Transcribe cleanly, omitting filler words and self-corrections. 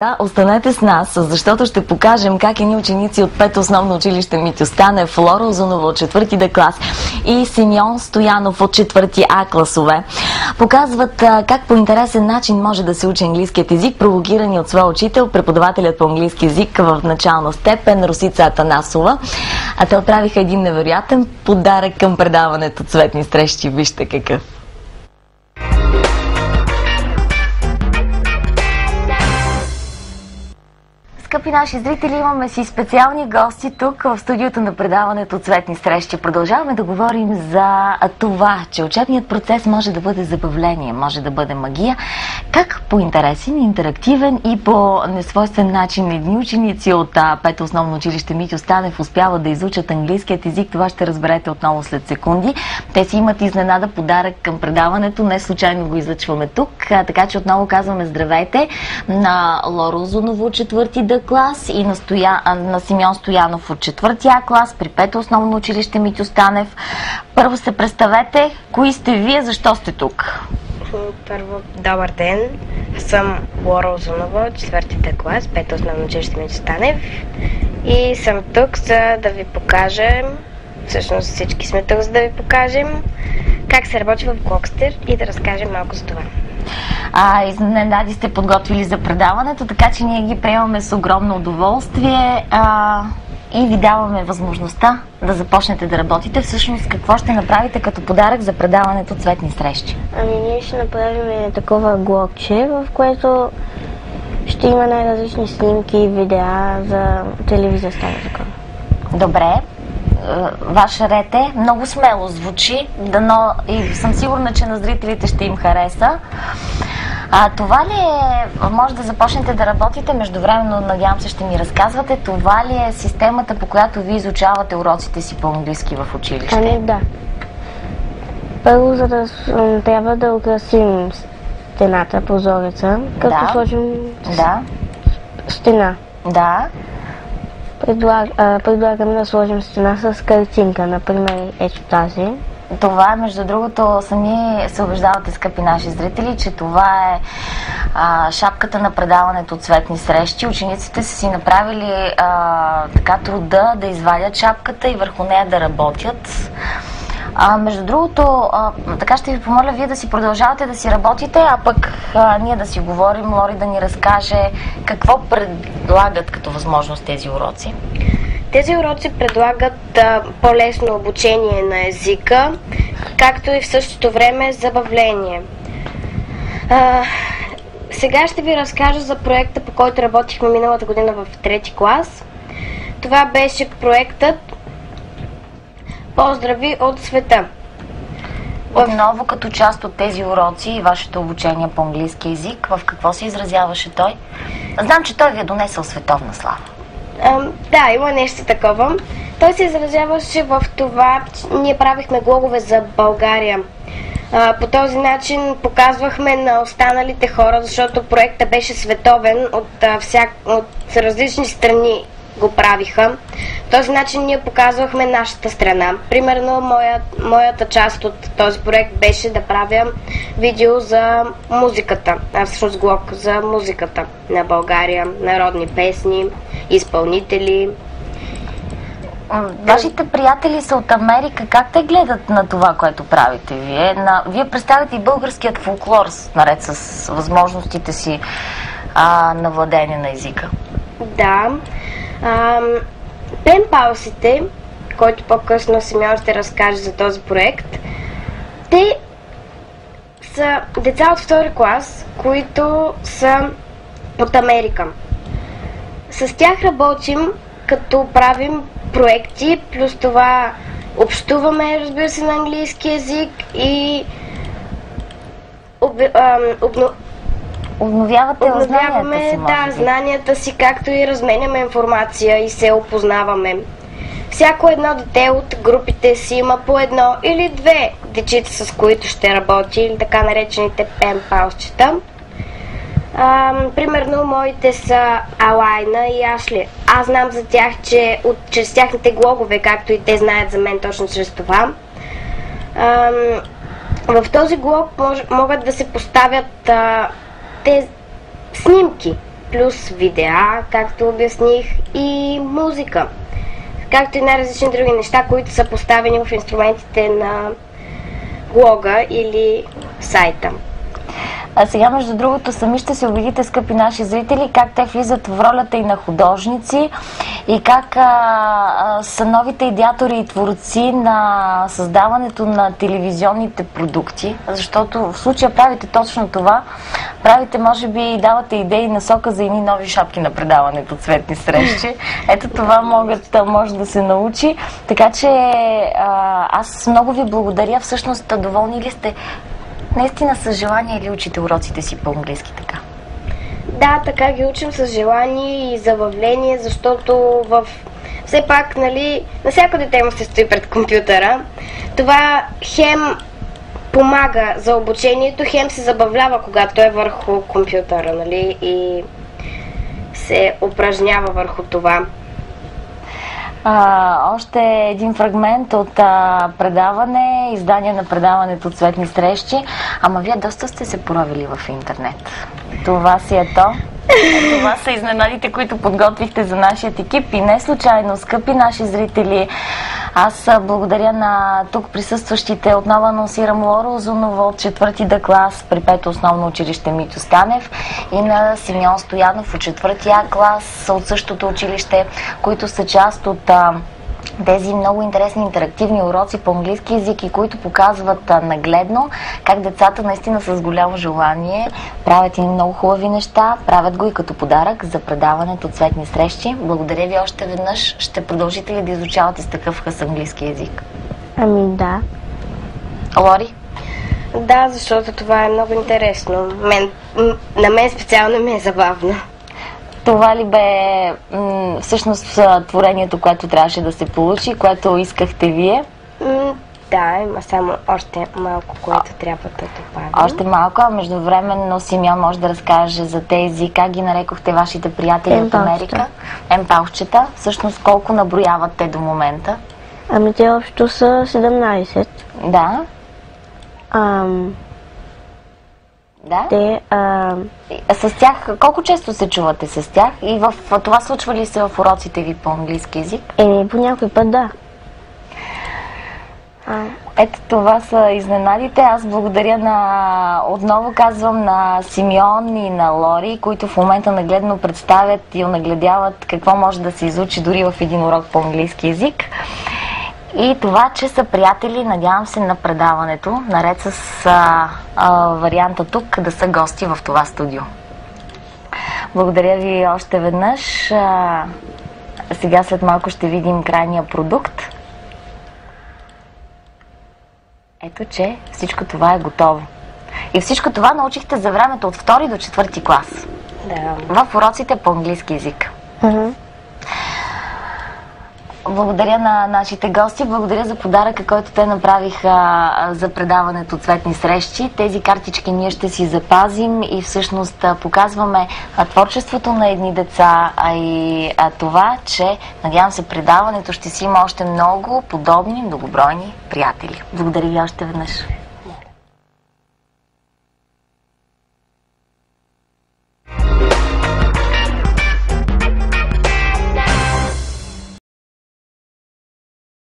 Да, останете с нас, защото ще покажем как едни ученици от Пето основно училище Митьо Станев, Лора Узунова от 4-ти Д клас и Симеон Стоянов от 4-ти А класове показват как по интересен начин може да се учи английският език, провокирани от своя учител, преподавателят по английски език в начална степен Росица Атанасова. А те отправиха един невероятен подарък към предаването Цветни срещи. Вижте какъв. Скъпи наши зрители, имаме си специални гости тук в студиото на предаването Цветни срещи. Продължаваме да говорим за това, че учебният процес може да бъде забавление, може да бъде магия. Как по интересен, интерактивен и по несвойствен начин едни ученици от Пето основно училище Митьо Станев успяват да изучат английският език, това ще разберете отново след секунди. Те си имат изненада подарък към предаването, не случайно го излъчваме тук, така че отново казваме здравейте на Лора Узунова от 4-ти Д клас и на Симеон Стоянов от 4-ти А клас при Пето основно училище Митьо Станев. Първо се представете, кои сте вие, защо сте тук? Първо, добър ден, аз съм Лора Узунова от 4-ти Д клас, Пето основно училище Митьо Станев и съм тук за да ви покажем, всъщност всички сме тук за да ви покажем как се работи в Глокстер и да разкажем малко за това. Изненади сте подготвили за предаването, така че ние ги приемаме с огромно удоволствие и ви даваме възможността да започнете да работите. Всъщност, какво ще направите като подарък за предаването Цветни срещи? Ние ще направим такова глокче, в което ще има най-различни снимки и видеа за телевизия става такова. Добре. Ваш ред е, много смело звучи, и съм сигурна, че на зрителите ще им хареса. Това ли е, може да започнете да работите, междувременно, надявам се, ще ми разказвате, това ли е системата, по която ви изучавате уроците си по английски в училище? Да. Първо, трябва да украсим стената, прозореца, като сложим стена. Да. Предлагаме да сложим стена с картинка, например ето тази. Това, между другото, сами се убеждавате, скъпи наши зрители, че това е шапката на предаването Цветни срещи. Учениците са си направили така труда да извадят шапката и върху нея да работят. Между другото, така ще ви помоля вие да си продължавате да си работите, а пък ние да си говорим, Лори да ни разкаже какво предлагат като възможност тези уроци. Тези уроци предлагат по-лесно обучение на езика, както и в същото време забавление. Сега ще ви разкажа за проекта, по който работихме миналата година в 3-ти клас. Това беше проектът Поздрави от света. Отново като част от тези уроци и вашето обучение по английски език, в какво се изразяваше той? Знам, че той ви е донесъл световна слава. Да, има нещо такова. Той се изразяваше в това, че ние правихме глогове за България. По този начин показвахме на останалите хора, защото проектът беше световен, от различни страни го правиха. По този начин ние показвахме нашата страна. Примерно, моята част от този проект беше да правя видео за музиката, всъщност глок за музиката на България, народни песни, изпълнители. Вашите приятели са от Америка. Как те гледат на това, което правите вие? Вие представяте и българският фолклор, наред с възможностите си на владение на езика. Да. Пенпаусите, който по-късно Симеон ще разкаже за този проект, те са деца от 2-ри клас, които са от Америка. С тях работим, като правим проекти, плюс това общуваме, разбира се, на английски език и обновяваме знанията си, както и разменяме информация и се опознаваме. Всяко едно дете от групите си има по едно или две дечица, с които ще работи, или така наречените пенпалчета. Примерно, моите са Алайна и Ашли. Аз знам за тях, че чрез тяхните глогове, както и те знаят за мен точно чрез това. В този глог могат да се поставят те снимки плюс видеа, както обясних, и музика. Както и най-различни други неща, които са поставени в инструментите на блога или сайта. А сега, между другото, сами ще се убедите, скъпи наши зрители, как те влизат в ролята и на художници и как са новите идеатори и творци на създаването на телевизионните продукти, защото в случая правите точно това. Правите, може би, и давате идеи насока за едни нови шапки на предаването Цветни срещи. Ето това може да се научи. Така че аз много ви благодаря. Всъщност, доволни ли сте? Наистина с желание ли учите уроците си по-английски така? Да, така ги учим с желание и забавление, защото все пак, нали, на всяко дете му се стои пред компютъра. Това хем помага за обучението, хем се забавлява, когато е върху компютъра, нали, и се упражнява върху това. Още един фрагмент от предаване, издание на предаването Цветни срещи. Ама вие доста сте се поровили в интернет. Това си е то. Това са изненадите, които подготвихте за нашия екип и не случайно, скъпи наши зрители. Аз благодаря на тук присъстващите. Отново анонсирам Лора Озунова от 4-ти Д клас при 5-то основно училище Митьо Станев и на Симеон Стоянов от 4-ти А клас от същото училище, които са част от тези много интересни интерактивни уроци по английски език и които показват нагледно как децата наистина с голямо желание правят и много хубави неща, правят го и като подарък за предаването Цветни срещи. Благодаря ви още веднъж. Ще продължите ли да изучавате с такъв хъс английски език? Ами да. Лори? Да, защото това е много интересно. На мен специално ми е забавно. Това ли бе всъщност творението, което трябваше да се получи, което искахте вие? Да, има само още малко, което трябва да добавим. Още малко, а междувременно Симеон може да разкаже за тези, как ги нарекохте вашите приятели от Америка? Емпалчета. Всъщност колко наброяват те до момента? Ами те общо са 17. Да. Да? Те, с тях, колко често се чувате с тях? И в това случва ли се в уроците ви по английски език? По някой път да. Ето това са изненадите. Аз благодаря отново казвам на Симеон и на Лори, които в момента нагледно представят и онагледяват какво може да се изучи дори в един урок по английски език. И това, че са приятели, надявам се, на предаването, наред с варианта тук да са гости в това студио. Благодаря ви още веднъж. Сега след малко ще видим крайния продукт. Ето, че всичко това е готово. И всичко това научихте за времето от 2-ти до 4-ти клас. Да. В уроците по английски език. Благодаря на нашите гости, благодаря за подаръка, който те направиха за предаването Цветни срещи. Тези картички ние ще си запазим и всъщност показваме творчеството на едни деца, а и това, че надявам се предаването ще си има още много подобни, многобройни приятели. Благодаря ви още веднъж.